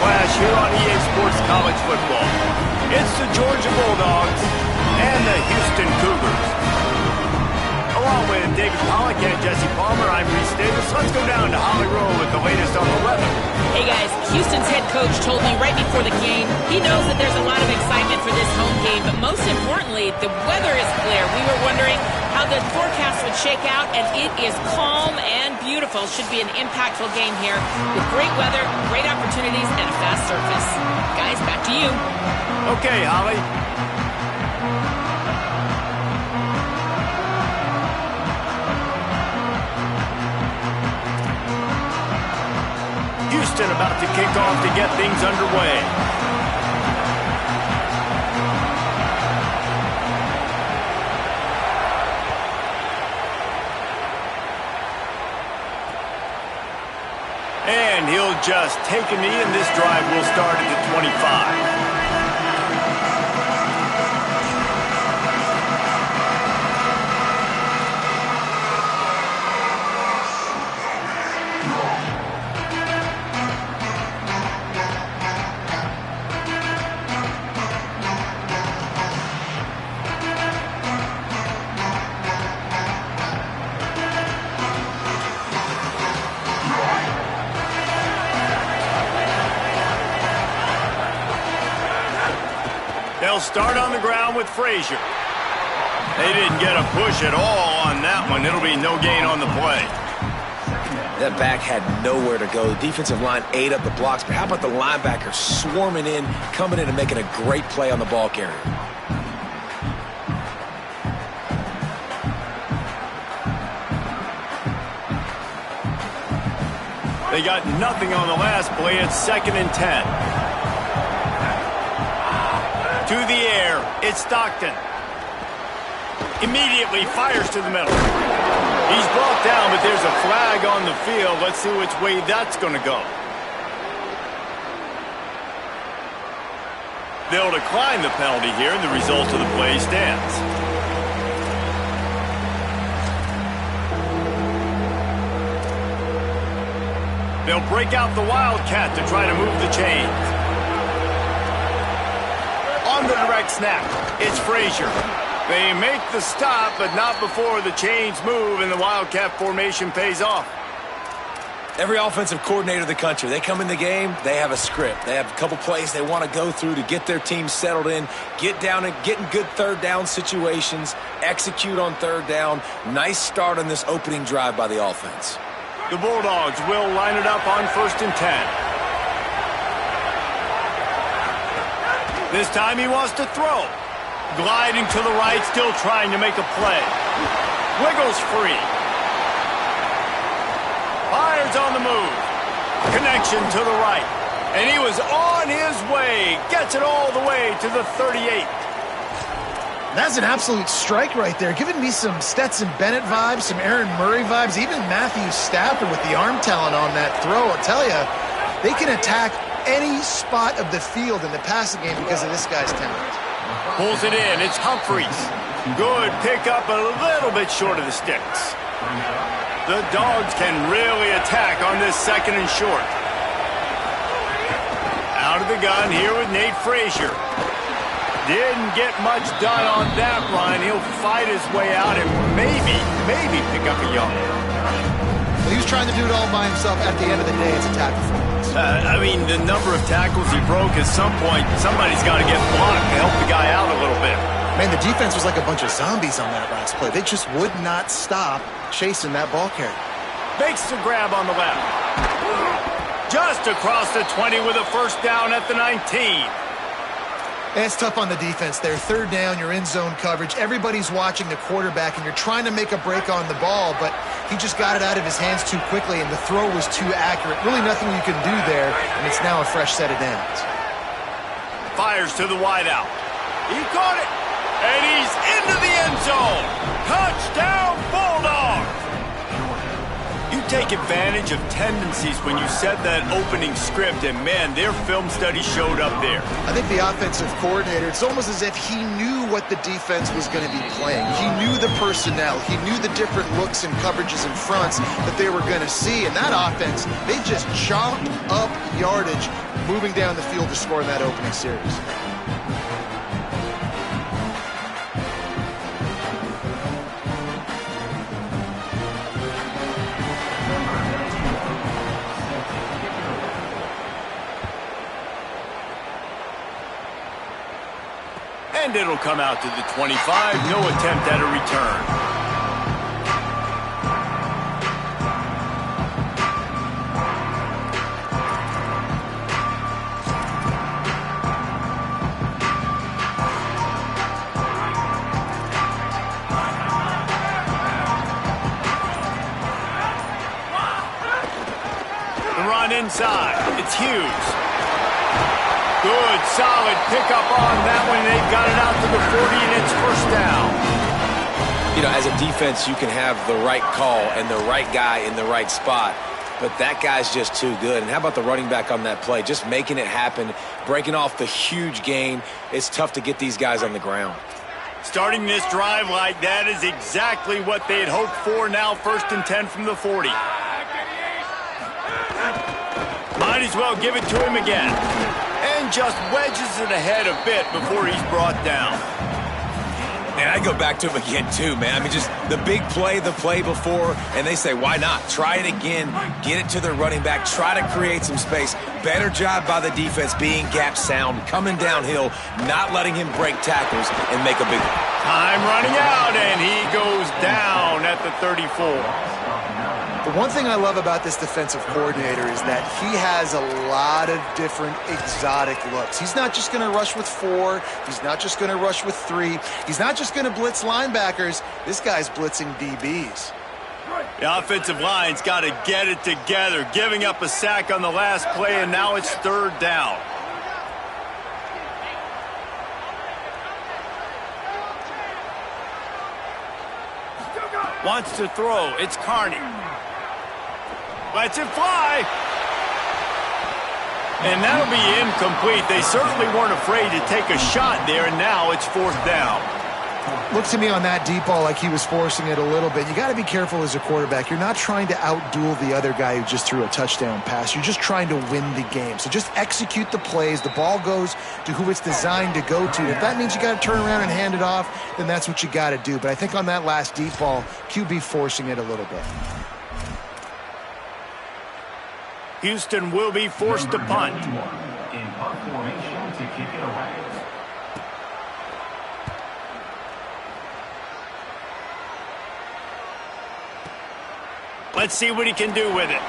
clash here on EA Sports College Football. It's the Georgia Bulldogs and the Houston Cougars. Along with David Pollack and Jesse Palmer, I'm Reese Davis. Let's go down to Holly Rowe with the latest on the weather. Hey guys, Houston's head coach told me right before the game he knows that there's a lot of excitement for this home game, but most importantly, the weather is clear. We were wondering how the forecast would shake out, and it is calm and beautiful. Should be an impactful game here with great weather, great opportunities, and a fast surface. Guys, back to you. Okay, Holly. Houston about to kick off to get things underway. And he'll just take a knee, and this drive will start at the 25. They'll start on the ground with Frazier. They didn't get a push at all on that one. It'll be no gain on the play. That back had nowhere to go. The defensive line ate up the blocks, but how about the linebacker swarming in, coming in and making a great play on the ball carrier? They got nothing on the last play. It's 2nd and 10. To the air, it's Stockton. Immediately fires to the middle. He's brought down, but there's a flag on the field. Let's see which way that's going to go. They'll decline the penalty here, and the result of the play stands. They'll break out the Wildcat to try to move the chains. On the direct snap, it's Frazier. They make the stop, but not before the chains move and the Wildcat formation pays off. Every offensive coordinator in the country, they come in the game, they have a script. They have a couple plays they want to go through to get their team settled in, get down and get in good third down situations, execute on third down. Nice start on this opening drive by the offense. The Bulldogs will line it up on 1st and 10. This time he wants to throw. Gliding to the right, still trying to make a play. Wiggles free. Fires on the move. Connection to the right. And he was on his way. Gets it all the way to the 38. That's an absolute strike right there. Giving me some Stetson Bennett vibes, some Aaron Murray vibes, even Matthew Stafford with the arm talent on that throw. I'll tell you, they can attack any spot of the field in the passing game because of this guy's talent. Pulls it in. It's Humphreys. Good pickup, a little bit short of the sticks. The Dogs can really attack on this 2nd and short. Out of the gun here with Nate Frazier. Didn't get much done on that run. He'll fight his way out and maybe pick up a yard. He was trying to do it all by himself. At the end of the day, it's a tackle performance. I mean, the number of tackles he broke, at some point, somebody's got to get blocked to help the guy out a little bit. Man, the defense was like a bunch of zombies on that last play. They just would not stop chasing that ball carrier. Makes the grab on the left. Just across the 20 with a 1st down at the 19. And it's tough on the defense there. 3rd down, you're in zone coverage. Everybody's watching the quarterback, and you're trying to make a break on the ball, but he just got it out of his hands too quickly, and the throw was too accurate. Really nothing you can do there, and it's now a fresh set of downs. Fires to the wideout. He caught it, and he's into the end zone. Touchdown, Bulldogs! You take advantage of tendencies when you set that opening script, and man, their film study showed up there. I think the offensive coordinator, it's almost as if he knew what the defense was going to be playing. He knew the personnel. He knew the different looks and coverages and fronts that they were going to see. And that offense, they just chopped up yardage moving down the field to score in that opening series. And it'll come out to the 25. No attempt at a return. The run inside. It's Hughes. Good, solid pickup on that one. They've got it out to the 40, and it's first down. You know, as a defense, you can have the right call and the right guy in the right spot, but that guy's just too good. And how about the running back on that play? Just making it happen, breaking off the huge gain. It's tough to get these guys on the ground. Starting this drive like that is exactly what they had hoped for. Now 1st and 10 from the 40. Might as well give it to him again. And just wedges it ahead a bit before he's brought down. And I go back to him again, too, man. I mean, just the big play, the play before, and they say, why not? Try it again, get it to the running back, try to create some space. Better job by the defense being gap sound, coming downhill, not letting him break tackles and make a big one. Time running out, and he goes down at the 34. The one thing I love about this defensive coordinator is that he has a lot of different exotic looks. He's not just going to rush with 4. He's not just going to rush with 3. He's not just going to blitz linebackers. This guy's blitzing DBs. The offensive line's got to get it together, giving up a sack on the last play, and now it's 3rd down. Wants to throw. It's Carney. Lets it fly. And that'll be incomplete. They certainly weren't afraid to take a shot there, and now it's 4th down. Look to me on that deep ball like he was forcing it a little bit. You got to be careful as a quarterback. You're not trying to outduel the other guy who just threw a touchdown pass. You're just trying to win the game. So just execute the plays. The ball goes to who it's designed to go to. If that means you got to turn around and hand it off, then that's what you got to do. But I think on that last deep ball, QB forcing it a little bit. Houston will be forced to punt. In punt formation to kick it away. Let's see what he can do with it.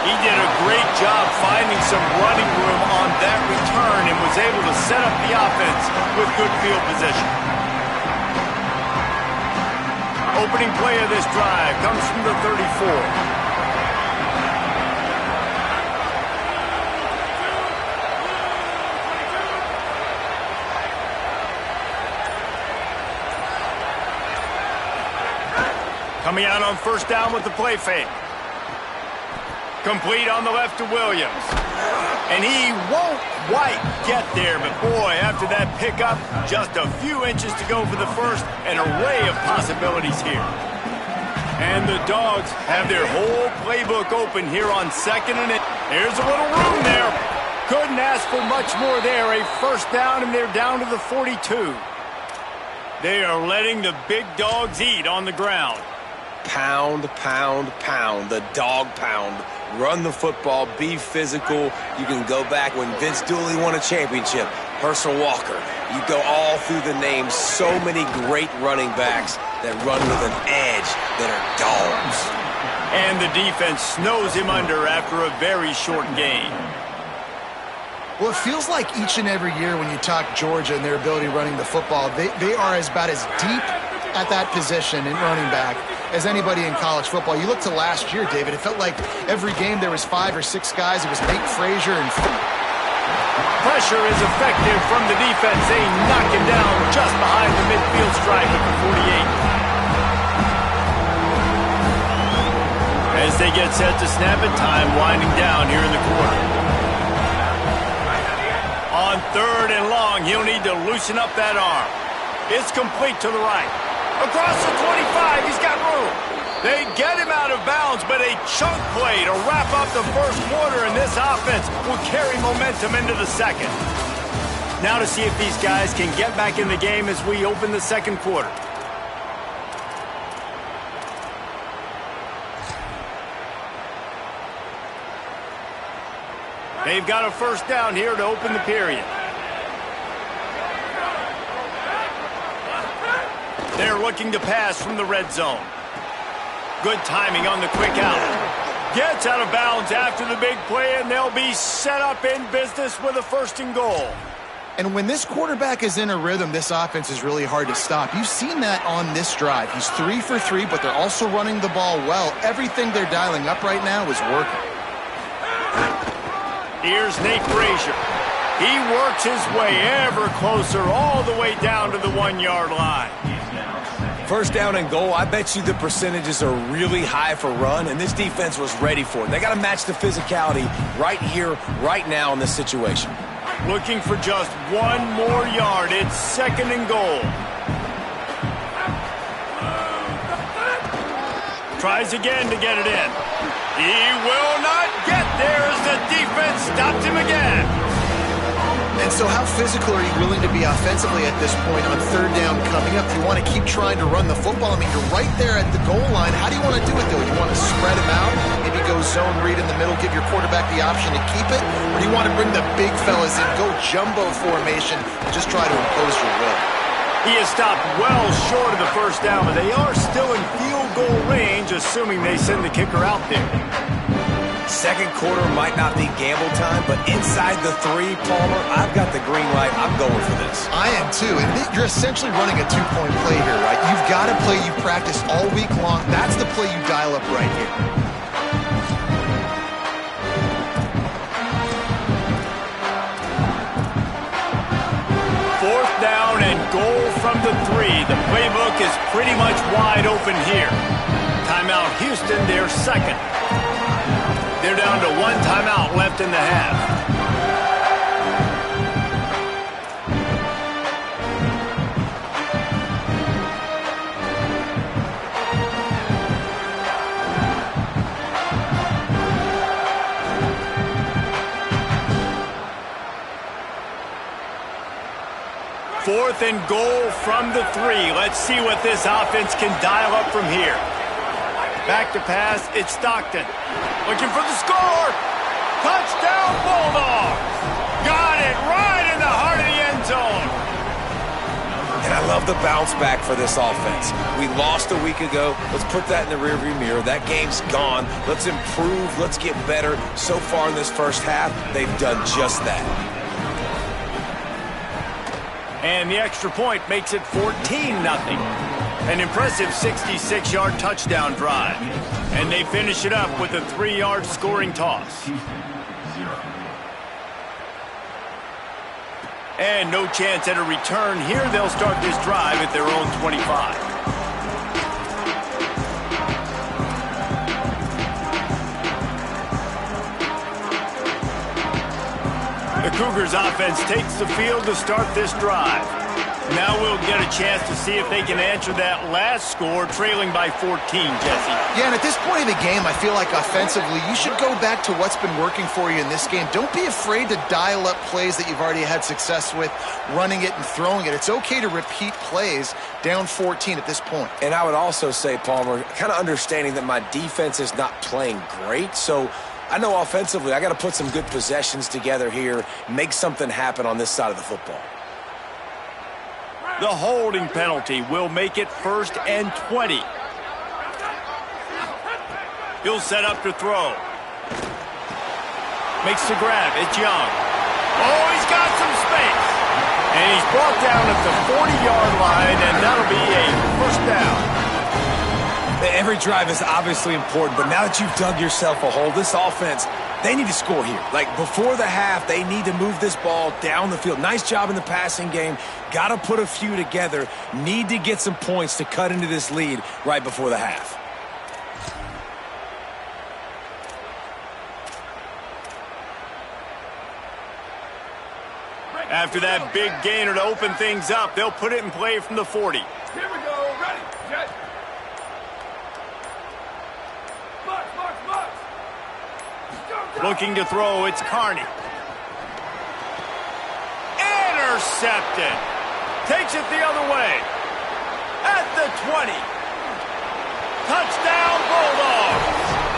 He did a great job finding some running room on that return and was able to set up the offense with good field position. Opening play of this drive comes from the 34. Coming out on 1st down with the play fake. Complete on the left to Williams. And he won't quite get there, but boy, after that pickup, just a few inches to go for the first, an array of possibilities here. And the Dogs have their whole playbook open here on 2nd and 8. There's a little room there. Couldn't ask for much more there. A 1st down, and they're down to the 42. They are letting the big dogs eat on the ground. Pound, pound, pound, the dog pound. Run the football, be physical. You can go back when Vince Dooley won a championship, Herschel Walker. You go all through the names. So many great running backs that run with an edge that are dogs. And the defense snows him under after a very short gain. Well, it feels like each and every year when you talk Georgia and their ability running the football, they are about as deep at that position in running back as anybody in college football. You look to last year, David, it felt like every game there was 5 or 6 guys. It was Nate Frazier and... Pressure is effective from the defense. They knock him down just behind the midfield stripe at the 48. As they get set to snap it, time winding down here in the quarter. On 3rd and long, he'll need to loosen up that arm. It's complete to the right. Across the 25, he's got room. They get him out of bounds, but a chunk play to wrap up the first quarter, and this offense will carry momentum into the second. Now to see if these guys can get back in the game as we open the second quarter. They've got a first down here to open the period. They're looking to pass from the red zone. Good timing on the quick out. Gets out of bounds after the big play, and they'll be set up in business with a first and goal. And when this quarterback is in a rhythm, this offense is really hard to stop. You've seen that on this drive. He's 3 for 3, but they're also running the ball well. Everything they're dialing up right now is working. Here's Nate Brazier. He works his way ever closer all the way down to the 1-yard line. First down and goal, I bet you the percentages are really high for run, and this defense was ready for it. They got to match the physicality right here, right now in this situation. Looking for just 1 more yard. It's second and goal. Tries again to get it in. He will not get there as the defense stopped him again. And so how physical are you willing to be offensively at this point on third down coming up? Do you want to keep trying to run the football? I mean, you're right there at the goal line. How do you want to do it, though? You want to spread him out, maybe go zone read in the middle, give your quarterback the option to keep it? Or do you want to bring the big fellas in, go jumbo formation, and just try to impose your will? He is stopped well short of the first down, but they are still in field goal range, assuming they send the kicker out there. Second quarter might not be gamble time, but inside the 3, Palmer, I've got the green light. I'm going for this. I am too, and you're essentially running a 2-point play here, right? You've got a play you practice all week long. That's the play you dial up right here. Fourth down and goal from the 3. The playbook is pretty much wide open here. Timeout Houston, their second. They're down to 1 timeout left in the half. Fourth and goal from the 3. Let's see what this offense can dial up from here. Back to pass, it's Stockton. Looking for the score. Touchdown Bulldogs. Got it right in the heart of the end zone. And I love the bounce back for this offense. We lost a week ago. Let's put that in the rearview mirror. That game's gone. Let's improve. Let's get better. So far in this first half, they've done just that. And the extra point makes it 14-0. An impressive 66-yard touchdown drive. And they finish it up with a 3-yard scoring toss. And no chance at a return here. They'll start this drive at their own 25. The Cougars offense takes the field to start this drive. Now we'll get a chance to see if they can answer that last score, trailing by 14, Jesse. Yeah, and at this point of the game, I feel like offensively, you should go back to what's been working for you in this game. Don't be afraid to dial up plays that you've already had success with, running it and throwing it. It's okay to repeat plays down 14 at this point. And I would also say, Palmer, kind of understanding that my defense is not playing great, so I know offensively I got to put some good possessions together here, make something happen on this side of the football. The holding penalty will make it 1st and 20. He'll set up to throw. Makes the grab. It's Young. Oh, he's got some space. And he's brought down at the 40-yard line, and that'll be a first down. Every drive is obviously important, but now that you've dug yourself a hole, this offense, they need to score here. Like, before the half, they need to move this ball down the field. Nice job in the passing game. Got to put a few together. Need to get some points to cut into this lead right before the half. After that big gainer to open things up, they'll put it in play from the 40. Here we go. Ready. Set. Looking to throw, it's Carney. Intercepted. Takes it the other way. At the 20. Touchdown, Bulldogs.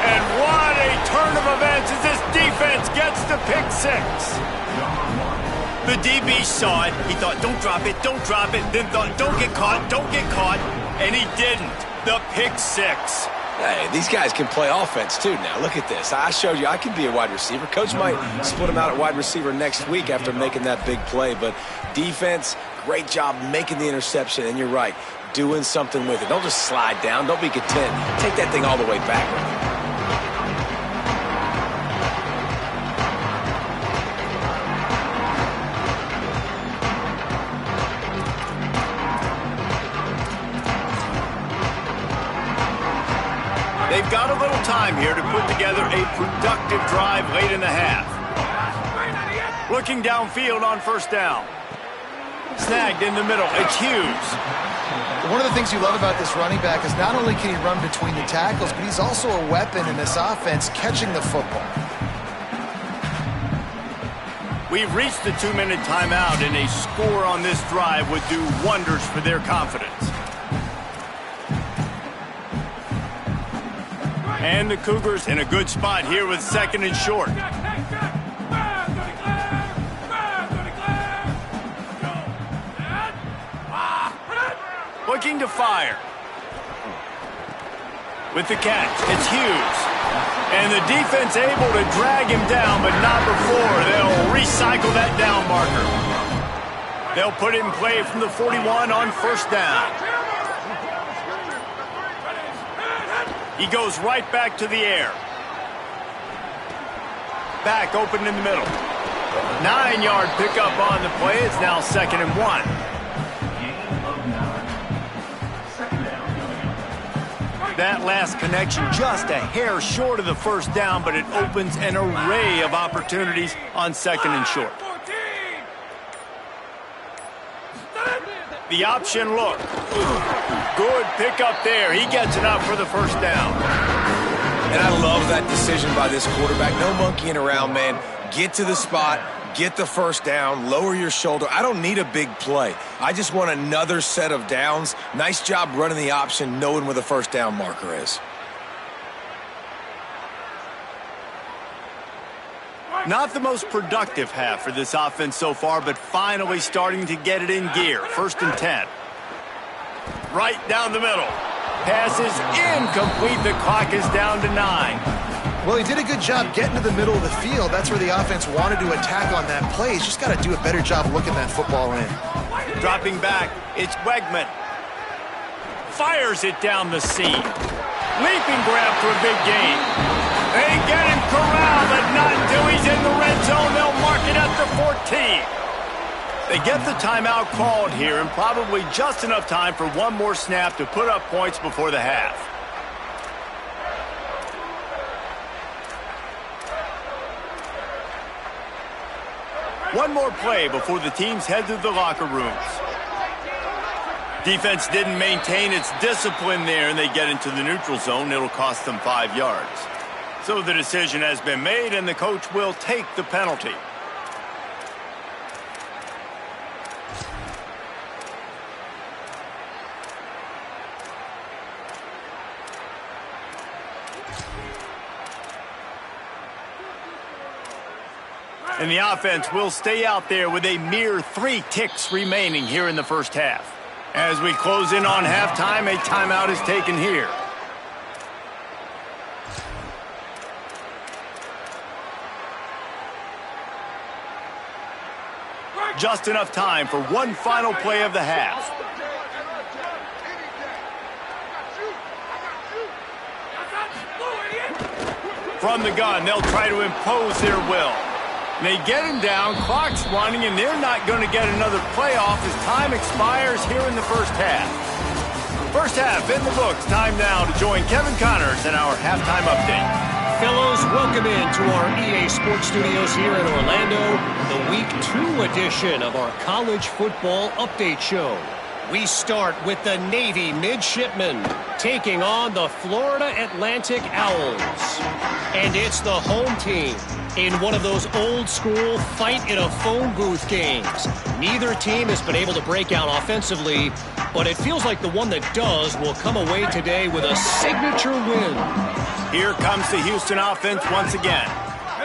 And what a turn of events as this defense gets to pick 6. The DB saw it. He thought, don't drop it, don't drop it. Then thought, don't get caught, don't get caught. And he didn't. The pick 6. Hey, these guys can play offense, too, now. Look at this. I showed you I can be a wide receiver. Coach might split him out at wide receiver next week after making that big play. But defense, great job making the interception. And you're right, doing something with it. Don't just slide down. Don't be content. Take that thing all the way back. They've got a little time here to put together a productive drive late in the half. Looking downfield on first down. Snagged in the middle. It's Hughes. One of the things you love about this running back is not only can he run between the tackles, but he's also a weapon in this offense catching the football. We've reached the 2-minute timeout, and a score on this drive would do wonders for their confidence. And the Cougars in a good spot here with 2nd and short. Looking to fire. With the catch, it's Hughes. And the defense able to drag him down, but not before they'll recycle that down marker. They'll put it in play from the 41 on first down. He goes right back to the air. Back open in the middle. 9-yard pickup on the play. It's now 2nd and 1. That last connection just a hair short of the first down, but it opens an array of opportunities on 2nd and short. The option look. Good pickup there. He gets it up for the first down. And I love that decision by this quarterback. No monkeying around, man. Get to the spot, get the first down, lower your shoulder. I don't need a big play. I just want another set of downs. Nice job running the option, knowing where the first down marker is. Not the most productive half for this offense so far, but finally starting to get it in gear. 1st and 10. Right down the middle. Pass is incomplete. The clock is down to 9. Well, he did a good job getting to the middle of the field. That's where the offense wanted to attack on that play. He's just got to do a better job looking that football in. Dropping back, it's Wegman. Fires it down the seam. Leaping grab for a big gain. They get him corralled, but not until he's in the red zone. They'll mark it at the 14. They get the timeout called here, and probably just enough time for one more snap to put up points before the half. One more play before the teams head to the locker rooms. Defense didn't maintain its discipline there, and they get into the neutral zone. It'll cost them 5 yards. So the decision has been made, and the coach will take the penalty. And the offense will stay out there with a mere 3 ticks remaining here in the first half. As we close in on halftime, a timeout is taken here. Just enough time for one final play of the half. From the gun, they'll try to impose their will. They get him down, clock's running, and they're not going to get another playoff as time expires here in the first half. First half in the books. Time now to join Kevin Connors in our halftime update. Fellows, welcome into our EA Sports Studios here in Orlando, the Week 2 edition of our College Football Update Show. We start with the Navy Midshipmen taking on the Florida Atlantic Owls. And it's the home team in one of those old-school fight-in-a-phone booth games. Neither team has been able to break out offensively, but it feels like the one that does will come away today with a signature win. Here comes the Houston offense once again.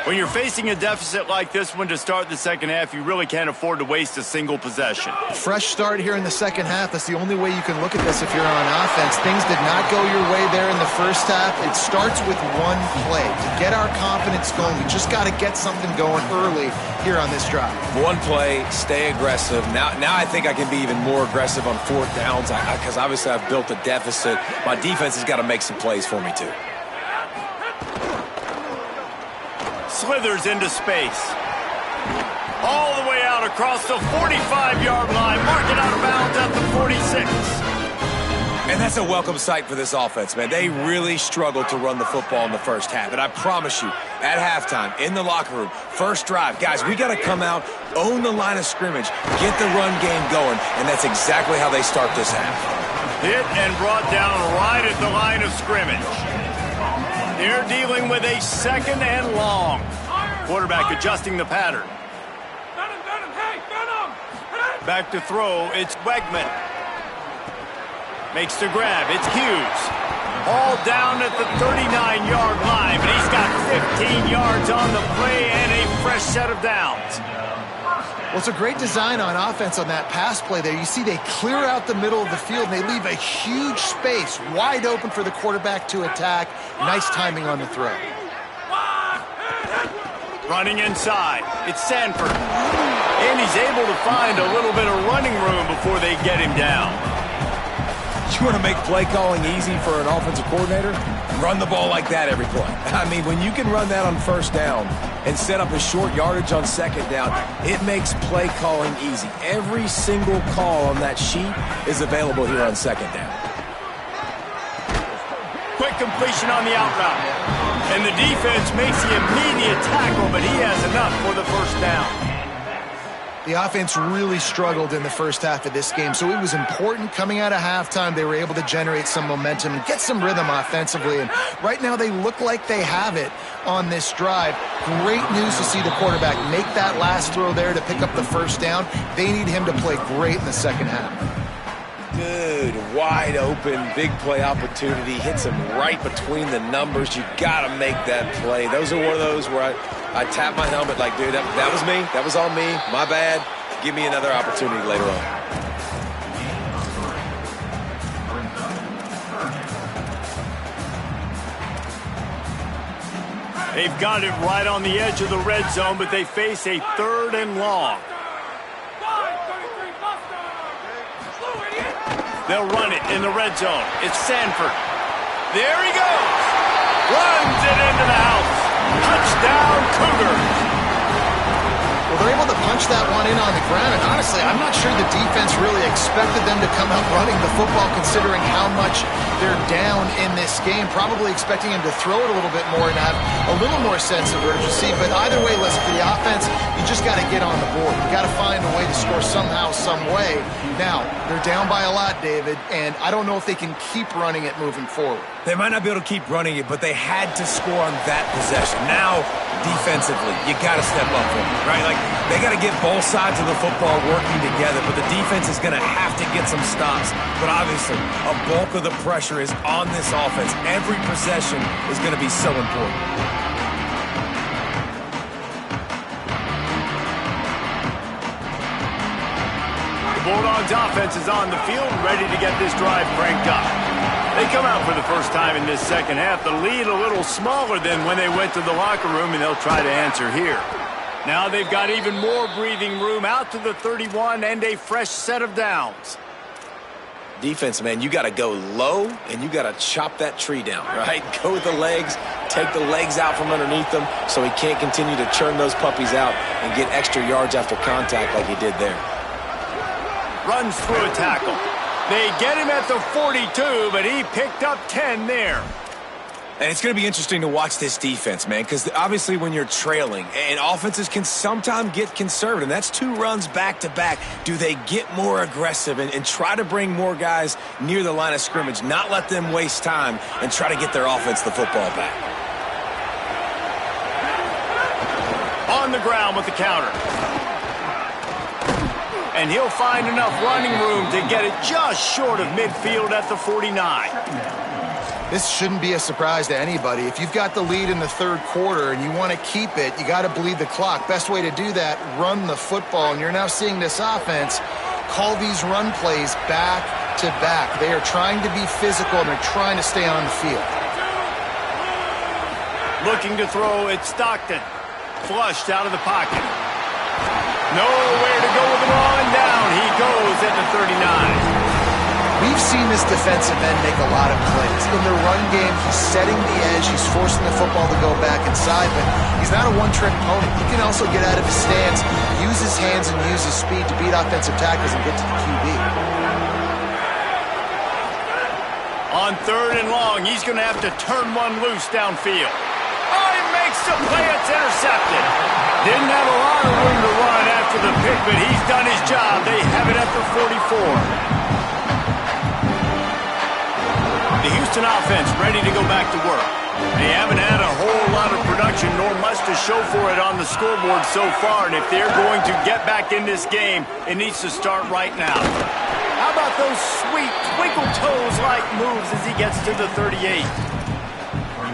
When you're facing a deficit like this one to start the second half, you really can't afford to waste a single possession. Fresh start here in the second half. That's the only way you can look at this if you're on offense. Things did not go your way there in the first half. It starts with one play. To get our confidence going, we just got to get something going early here on this drive. One play, stay aggressive. Now I think I can be even more aggressive on fourth downs because obviously I've built a deficit. My defense has got to make some plays for me too. Slithers into space. All the way out across the 45-yard line. Mark it out of bounds at the 46. And that's a welcome sight for this offense, man. They really struggled to run the football in the first half. And I promise you, at halftime, in the locker room, first drive, guys, we got to come out, own the line of scrimmage, get the run game going, and that's exactly how they start this half. Hit and brought down right at the line of scrimmage. They're dealing with a second and long. Quarterback adjusting the pattern. Back to throw, it's Wegman. Makes the grab, it's Hughes. All down at the 39-yard line, but he's got 15 yards on the play and a fresh set of downs. Well, it's a great design on offense on that pass play there. You see they clear out the middle of the field, and they leave a huge space wide open for the quarterback to attack. Nice timing on the throw. Running inside, it's Sanford. And he's able to find a little bit of running room before they get him down. You want to make play calling easy for an offensive coordinator? Run the ball like that every play. I mean, when you can run that on first down and set up a short yardage on second down, it makes play calling easy. Every single call on that sheet is available here on second down. Quick completion on the out route. And the defense makes the immediate tackle, but he has enough for the first down. The offense really struggled in the first half of this game, so it was important coming out of halftime. They were able to generate some momentum and get some rhythm offensively, and right now they look like they have it on this drive. Great news to see the quarterback make that last throw there to pick up the first down. They need him to play great in the second half. Good, wide open, big play opportunity. Hits him right between the numbers. You got to make that play. Those are one of those where I tap my helmet like, dude, that was me. That was on me. My bad. Give me another opportunity later on. They've got it right on the edge of the red zone, but they face a third and long. They'll run it in the red zone. It's Sanford. There he goes. Runs it into the house. Touchdown, Cougars. Well, they're able to punch that one in on the ground, and honestly, I'm not sure the defense really expected them to come out running the football considering how much they're down in this game. Probably expecting him to throw it a little bit more and have a little more sense of urgency, but either way, listen, for the offense, you just got to get on the board. You got to find a way to score somehow, some way. Now, they're down by a lot, David, and I don't know if they can keep running it moving forward. They might not be able to keep running it, but they had to score on that possession. Now, defensively, you got to step up for them, right? Like, they got to get both sides of the football working together, but the defense is going to have to get some stops. But obviously, a bulk of the pressure is on this offense. Every possession is going to be so important. The Bulldogs offense is on the field, ready to get this drive cranked up. They come out for the first time in this second half. The lead a little smaller than when they went to the locker room, and they'll try to answer here. Now they've got even more breathing room out to the 31 and a fresh set of downs. Defense, man, you got to go low, and you got to chop that tree down, right? Go with the legs, take the legs out from underneath them so he can't continue to churn those puppies out and get extra yards after contact like he did there. Runs through a tackle. They get him at the 42, but he picked up 10 there. And it's going to be interesting to watch this defense, man, because obviously when you're trailing, and offenses can sometimes get conservative, and that's 2 runs back-to-back. Do they get more aggressive and try to bring more guys near the line of scrimmage, not let them waste time, and try to get their offense the football back? on the ground with the counter. And he'll find enough running room to get it just short of midfield at the 49. This shouldn't be a surprise to anybody. If you've got the lead in the third quarter and you want to keep it, you got to bleed the clock. Best way to do that, run the football. And you're now seeing this offense call these run plays back to back. They are trying to be physical, and they're trying to stay on the field. Looking to throw, it's Stockton. Flushed out of the pocket. Nowhere to go with the ball, and down he goes at the 39. We've seen this defensive end make a lot of plays. In the run game, he's setting the edge. He's forcing the football to go back inside, but he's not a one-trick pony. He can also get out of his stance, use his hands, and use his speed to beat offensive tackles and get to the QB. On 3rd and long, he's going to have to turn one loose downfield. Oh, he makes the play. It's intercepted. Didn't have a lot of room to run after the pick, but he's done his job. They have it at the 44. The Houston offense ready to go back to work. They haven't had a whole lot of production, nor much to show for it on the scoreboard so far, and if they're going to get back in this game, it needs to start right now. How about those sweet twinkle toes-like moves as he gets to the 38?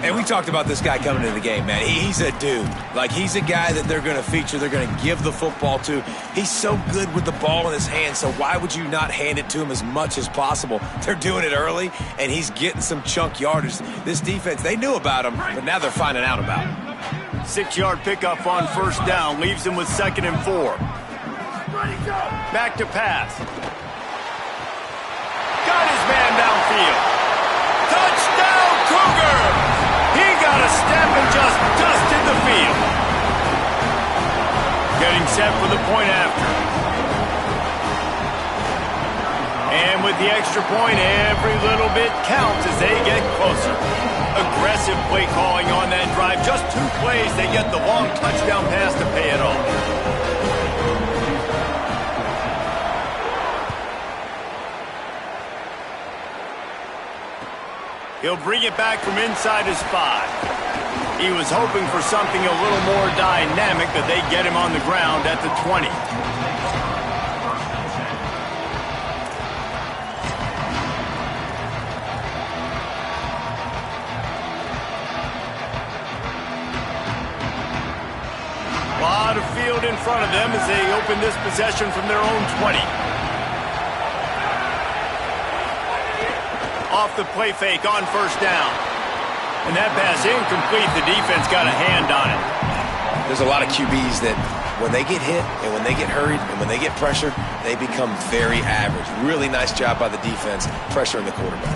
And we talked about this guy coming into the game, man. He's a dude. Like, he's a guy that they're going to feature, they're going to give the football to. He's so good with the ball in his hand, so why would you not hand it to him as much as possible? They're doing it early, and he's getting some chunk yardage. This defense, they knew about him, but now they're finding out about him. 6-yard pickup on 1st down, leaves him with 2nd and 4. Back to pass. Got his man downfield. Touchdown, Cougar! He got a step and just dusted the field. Getting set for the point after. And with the extra point, every little bit counts as they get closer. Aggressive play calling on that drive. Just 2 plays, they get the long touchdown pass to pay it off. He'll bring it back from inside his 5. He was hoping for something a little more dynamic, but they get him on the ground at the 20. A lot of field in front of them as they open this possession from their own 20. Off the play fake on 1st down. And that pass incomplete. The defense got a hand on it. There's a lot of QBs that when they get hit and when they get hurried and when they get pressured, they become very average. Really nice job by the defense pressuring the quarterback.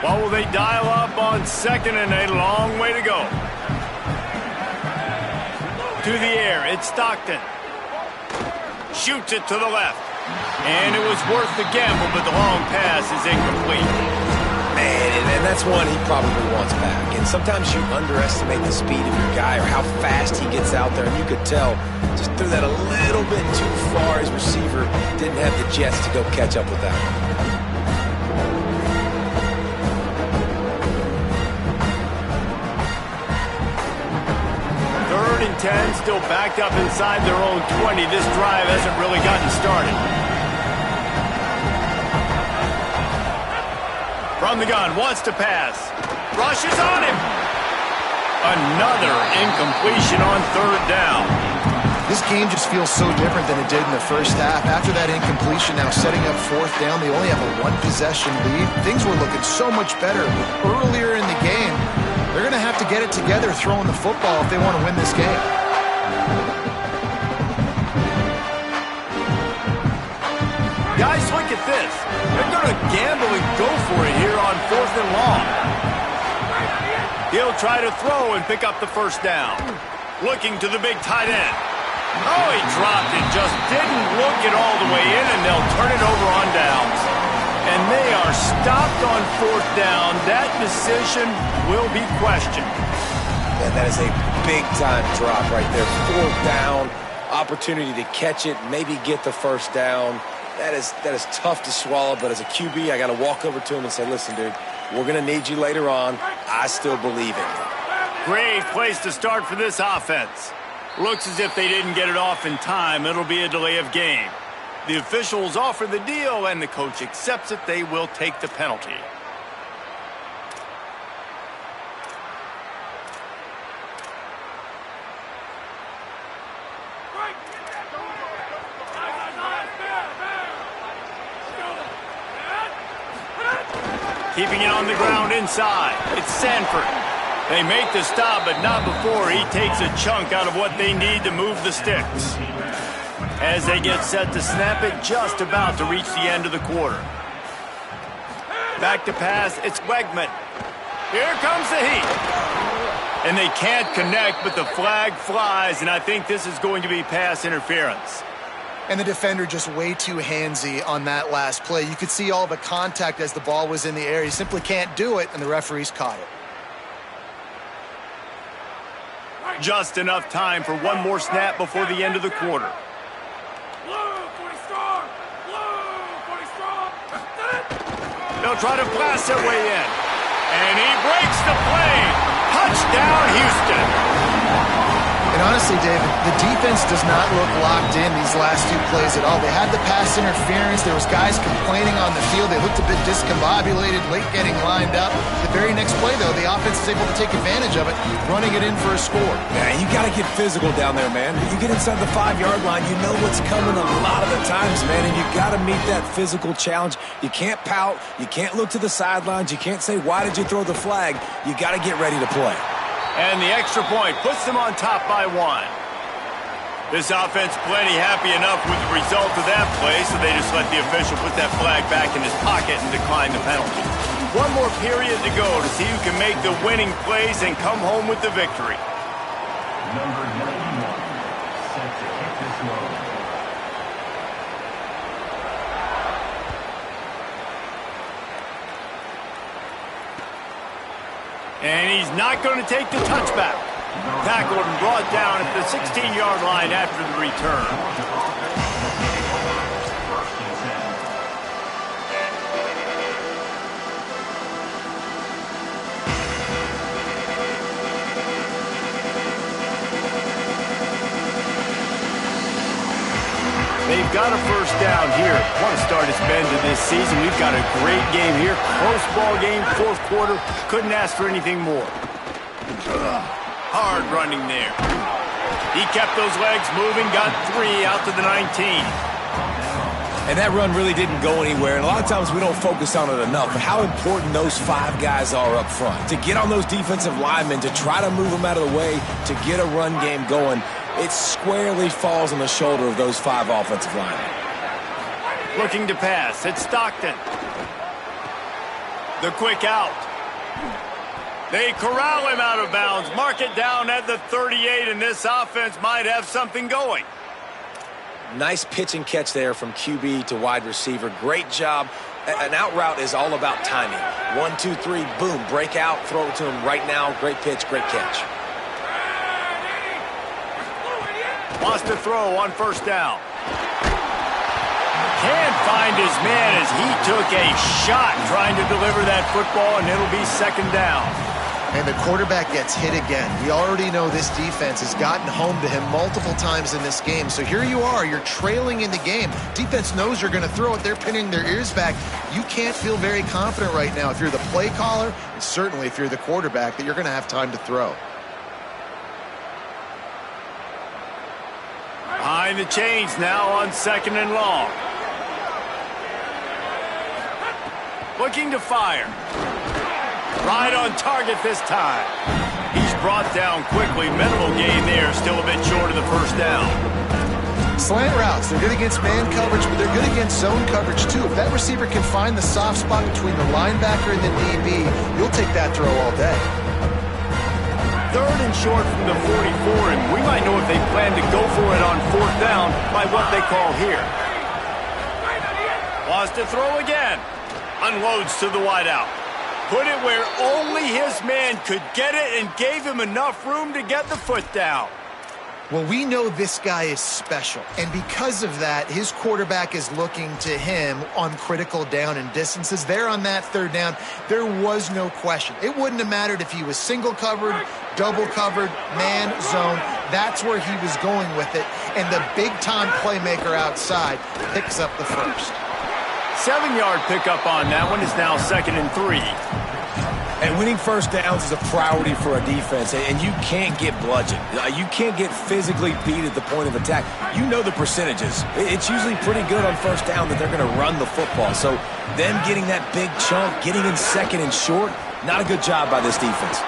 What will they dial up on 2nd and a long way to go? To the air, it's Stockton. Shoots it to the left. And it was worth the gamble, but the long pass is incomplete. Man, and that's one he probably wants back. And sometimes you underestimate the speed of your guy or how fast he gets out there. And you could tell just threw that a little bit too far. His receiver didn't have the jets to go catch up with that one. 10, still backed up inside their own 20. This drive hasn't really gotten started. From the gun, wants to pass. Rushes on him. Another incompletion on 3rd down. This game just feels so different than it did in the first half. After that incompletion, now setting up 4th down, they only have a 1-possession lead. Things were looking so much better earlier in the game. They're going to have to get it together throwing the football if they want to win this game. Guys, look at this. They're going to gamble and go for it here on 4th and long. He'll try to throw and pick up the 1st down. Looking to the big tight end. Oh, he dropped it. Just didn't look it all the way in, and they'll turn it over on downs. And they are stopped on 4th down. That decision will be questioned. And that is a big-time drop right there. 4th down, opportunity to catch it, maybe get the 1st down. That is tough to swallow, but as a QB, I got to walk over to him and say, listen, dude, we're going to need you later on. I still believe in you. Great place to start for this offense. Looks as if they didn't get it off in time. It'll be a delay of game. The officials offer the deal, and the coach accepts it. They will take the penalty. Keeping it on the ground inside. It's Sanford. They make the stop, but not before he takes a chunk out of what they need to move the sticks. As they get set to snap it, just about to reach the end of the quarter. Back to pass, it's Wegman. Here comes the heat. And they can't connect, but the flag flies, and I think this is going to be pass interference. And the defender just way too handsy on that last play. You could see all the contact as the ball was in the air. He simply can't do it, and the referees caught it. Just enough time for one more snap before the end of the quarter. They'll try to blast their way in. And he breaks the play. Touchdown, Houston. And honestly, David, the defense does not look locked in these last two plays at all. They had the pass interference. There was guys complaining on the field. They looked a bit discombobulated, late getting lined up. The very next play, though, the offense is able to take advantage of it, running it in for a score. Man, you got to get physical down there, man. You get inside the 5-yard line, you know what's coming a lot of the times, man, and you got to meet that physical challenge. You can't pout. You can't look to the sidelines. You can't say, why did you throw the flag? You got to get ready to play. And the extra point puts them on top by 1. This offense plenty happy enough with the result of that play, so they just let the official put that flag back in his pocket and decline the penalty. One more period to go to see who can make the winning plays and come home with the victory. Number 91, set to kick this one. And he's not going to take the touchback. Tackled and brought down at the 16-yard line after the return. They've got a first down here. What a start it's been to this season. We've got a great game here. Close ball game, fourth quarter. Couldn't ask for anything more. Hard running there. He kept those legs moving, got 3 out to the 19. And that run really didn't go anywhere. And a lot of times we don't focus on it enough. But how important those 5 guys are up front. To get on those defensive linemen, to try to move them out of the way, to get a run game going, it squarely falls on the shoulder of those 5 offensive linemen. Looking to pass. It's Stockton. The quick out. They corral him out of bounds. Mark it down at the 38, and this offense might have something going. Nice pitch and catch there from QB to wide receiver. Great job. An out route is all about timing. 1, 2, 3, boom, break out, throw it to him right now. Great pitch, great catch. Wants to throw on first down. Can't find his man as he took a shot trying to deliver that football, and it'll be second down. And the quarterback gets hit again. We already know this defense has gotten home to him multiple times in this game. So here you are, you're trailing in the game. Defense knows you're going to throw it. They're pinning their ears back. You can't feel very confident right now if you're the play caller, and certainly if you're the quarterback, that you're going to have time to throw. Behind the chains now on second and long. Looking to fire. Right on target this time. He's brought down quickly. Minimal gain there. Still a bit short of the first down. Slant routes, they're good against man coverage, but they're good against zone coverage too. If that receiver can find the soft spot between the linebacker and the DB, you'll take that throw all day. Third and short from the 44, and we might know if they plan to go for it on fourth down by what they call here. Wants to throw again. Unloads to the wideout. Put it where only his man could get it and gave him enough room to get the foot down. Well, we know this guy is special, and because of that, his quarterback is looking to him on critical down and distances. There on that third down, there was no question. It wouldn't have mattered if he was single covered, double covered, man, zone. That's where he was going with it, and the big-time playmaker outside picks up the first. 7-yard pickup on that one is now 2nd and 3. And winning first downs is a priority for a defense, and you can't get bludgeoned. You can't get physically beat at the point of attack. You know the percentages. It's usually pretty good on first down that they're going to run the football. So them getting that big chunk, getting in 2nd and short, not a good job by this defense.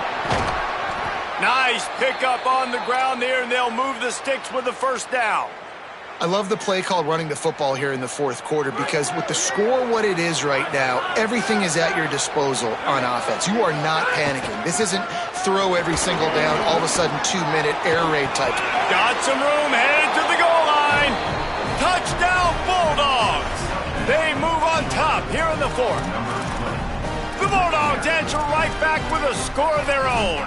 Nice pickup on the ground there, and they'll move the sticks with the first down. I love the play call running the football here in the fourth quarter because with the score what it is right now, everything is at your disposal on offense. You are not panicking. This isn't throw every single down, all of a sudden 2-minute air raid type. Got some room, headed to the goal line. Touchdown Bulldogs. They move on top here in the fourth. The Bulldogs answer right back with a score of their own.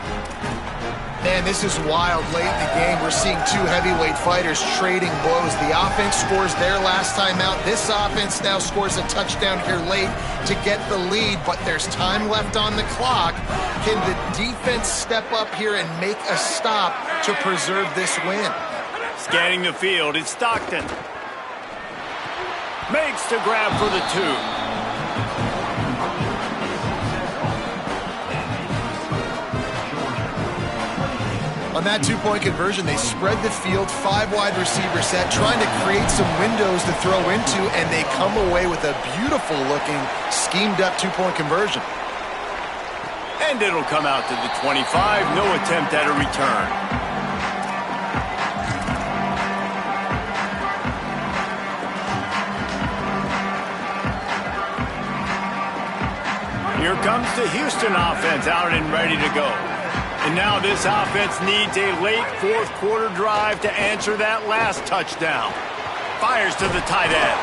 Man, this is wild late in the game. We're seeing two heavyweight fighters trading blows. The offense scores their last time out. This offense now scores a touchdown here late to get the lead, but there's time left on the clock. Can the defense step up here and make a stop to preserve this win? Scanning the field, it's Stockton. Makes the grab for the 2. On that two-point conversion, they spread the field, 5 wide receiver set, trying to create some windows to throw into, and they come away with a beautiful-looking, schemed-up two-point conversion. And it'll come out to the 25. No attempt at a return. Here comes the Houston offense out and ready to go. And now this offense needs a late fourth quarter drive to answer that last touchdown. Fires to the tight end.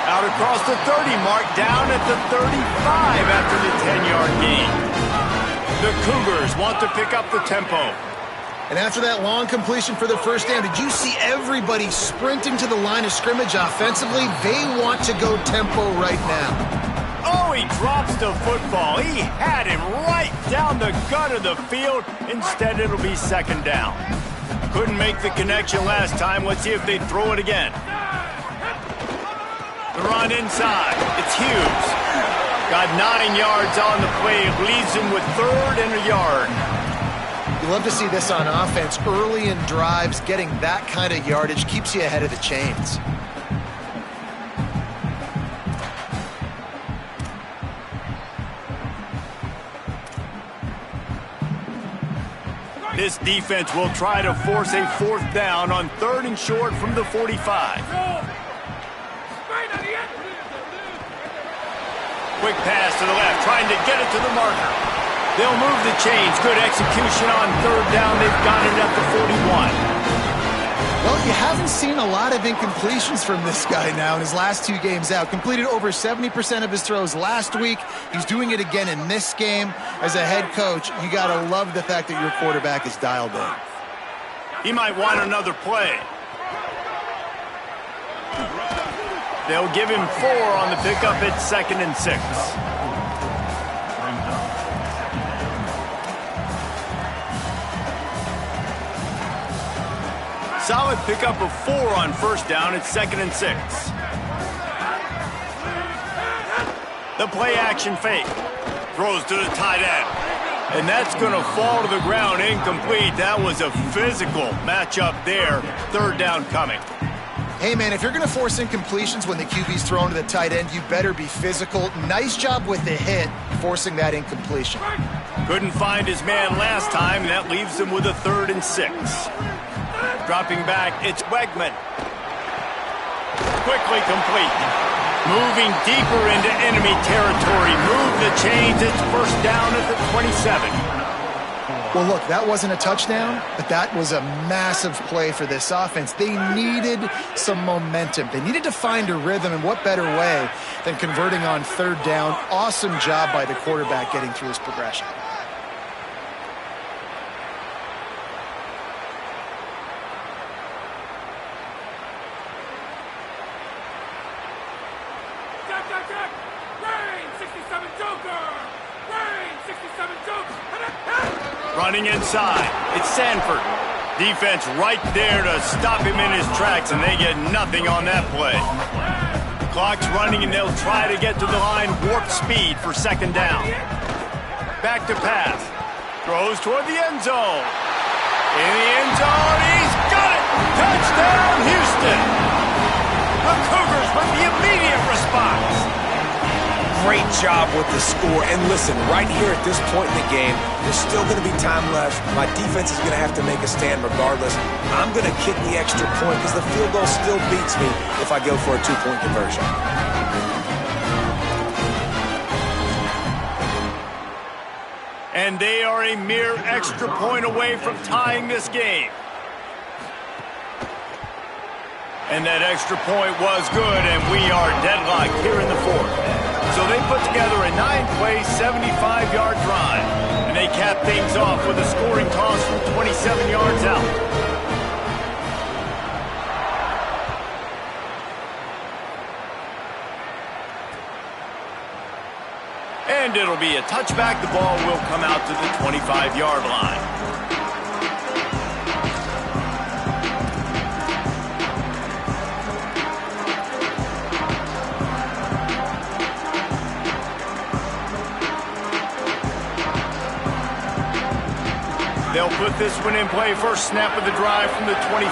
Out across the 30 mark, down at the 35 after the 10-yard gain. The Cougars want to pick up the tempo. And after that long completion for the first down, did you see everybody sprinting to the line of scrimmage offensively? They want to go tempo right now. Oh, he drops the football. He had him right down the gut of the field. Instead, it'll be 2nd down. Couldn't make the connection last time. Let's see if they throw it again. The run inside. It's Hughes. Got 9 yards on the play. It leaves him with 3rd and a yard. You love to see this on offense. Early in drives, getting that kind of yardage keeps you ahead of the chains. This defense will try to force a 4th down on 3rd and short from the 45. Quick pass to the left, trying to get it to the marker. They'll move the chains. Good execution on 3rd down. They've got it at the 41. Well, you haven't seen a lot of incompletions from this guy now in his last 2 games out. Completed over 70% of his throws last week. He's doing it again in this game. As a head coach, you got to love the fact that your quarterback is dialed in. He might want another play. They'll give him 4 on the pickup at 2nd and 6. Solid pickup of 4 on 1st down at 2nd and 6. The play action fake. Throws to the tight end. And that's going to fall to the ground incomplete. That was a physical matchup there. 3rd down coming. Hey, man, if you're going to force incompletions when the QB's thrown to the tight end, you better be physical. Nice job with the hit, forcing that incompletion. Couldn't find his man last time. That leaves him with a 3rd and 6. Dropping back, it's Wegman. Quickly complete. Moving deeper into enemy territory. Move the chains. It's 1st down at the 27. Well, look, that wasn't a touchdown, but that was a massive play for this offense. They needed some momentum. They needed to find a rhythm, and what better way than converting on 3rd down. Awesome job by the quarterback getting through his progression. Running inside, it's Sanford. Defense right there to stop him in his tracks, and they get nothing on that play. The clock's running, and they'll try to get to the line warp speed for second down. Back to pass. Throws toward the end zone. In the end zone, he's got it! Touchdown, Houston! The Cougars with the immediate response. Great job with the score. And listen, right here at this point in the game, there's still going to be time left. My defense is going to have to make a stand regardless. I'm going to kick the extra point because the field goal still beats me if I go for a two-point conversion. And they are a mere extra point away from tying this game. And that extra point was good, and we are deadlocked here in the fourth. So they put together a 9-play, 75-yard drive. And they cap things off with a scoring toss from 27 yards out. And it'll be a touchback. The ball will come out to the 25-yard line. They'll put this one in play. First snap of the drive from the 25.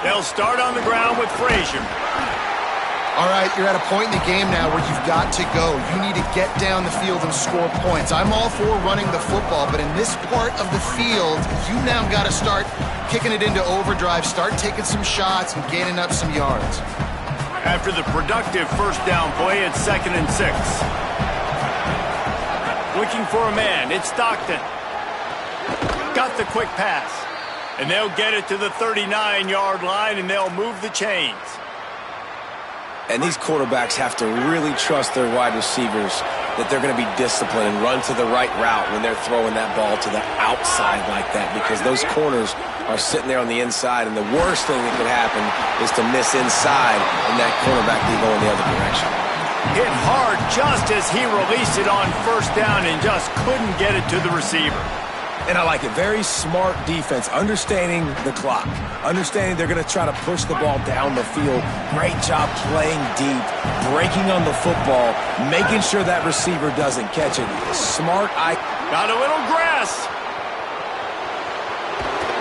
They'll start on the ground with Frazier. All right, you're at a point in the game now where you've got to go. You need to get down the field and score points. I'm all for running the football, but in this part of the field, you now got to start kicking it into overdrive, start taking some shots and gaining up some yards. After the productive first down play, it's 2nd and 6. Looking for a man, it's Stockton. Got the quick pass. And they'll get it to the 39-yard line, and they'll move the chains. And these quarterbacks have to really trust their wide receivers that they're going to be disciplined and run to the right route when they're throwing that ball to the outside like that, because those corners are sitting there on the inside, and the worst thing that could happen is to miss inside and that cornerback be going the other direction. Hit hard just as he released it on first down and just couldn't get it to the receiver. And I like it. Very smart defense, understanding the clock, understanding they're going to try to push the ball down the field. Great job playing deep, breaking on the football, making sure that receiver doesn't catch it. Smart eye. Got a little grass.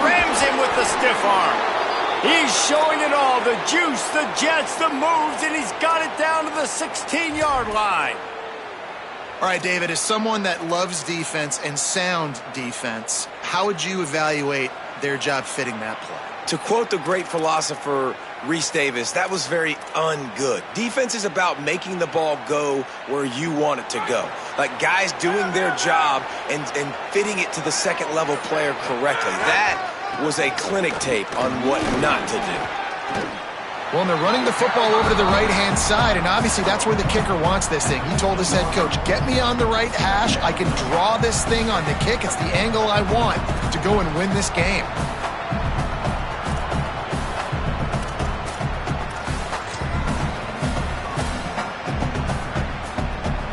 Rams him with the stiff arm. He's showing it all, the juice, the jets, the moves, and he's got it down to the 16-yard line. All right, David, as someone that loves defense and sound defense, how would you evaluate their job fitting that play? To quote the great philosopher Reese Davis, that was very ungood. Defense is about making the ball go where you want it to go. Like guys doing their job and fitting it to the second-level player correctly. That was a clinic tape on what not to do. Well, and they're running the football over to the right-hand side, and obviously that's where the kicker wants this thing. He told his head coach, get me on the right hash. I can draw this thing on the kick. It's the angle I want to go and win this game.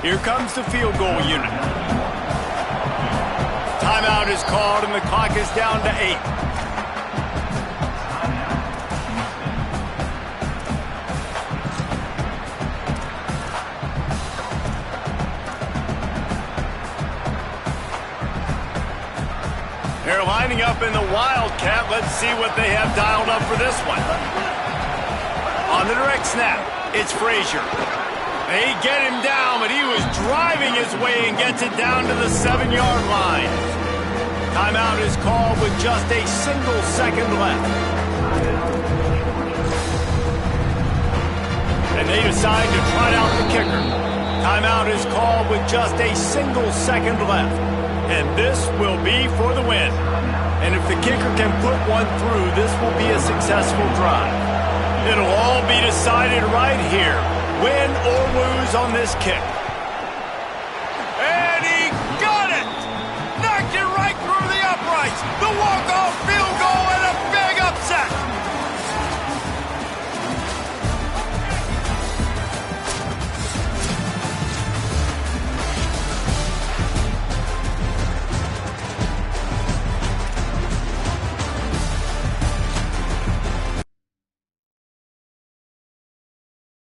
Here comes the field goal unit. Timeout is called, and the clock is down to 8. They're lining up in the Wildcat. Let's see what they have dialed up for this one. On the direct snap, it's Frazier. They get him down, but he was driving his way and gets it down to the 7-yard line. Timeout is called with just a single second left. And they decide to trot out the kicker. Timeout is called with just a single second left. And this will be for the win. And if the kicker can put one through, this will be a successful drive. It'll all be decided right here, win or lose on this kick. And he got it! Knocked it right through the uprights. The walk-off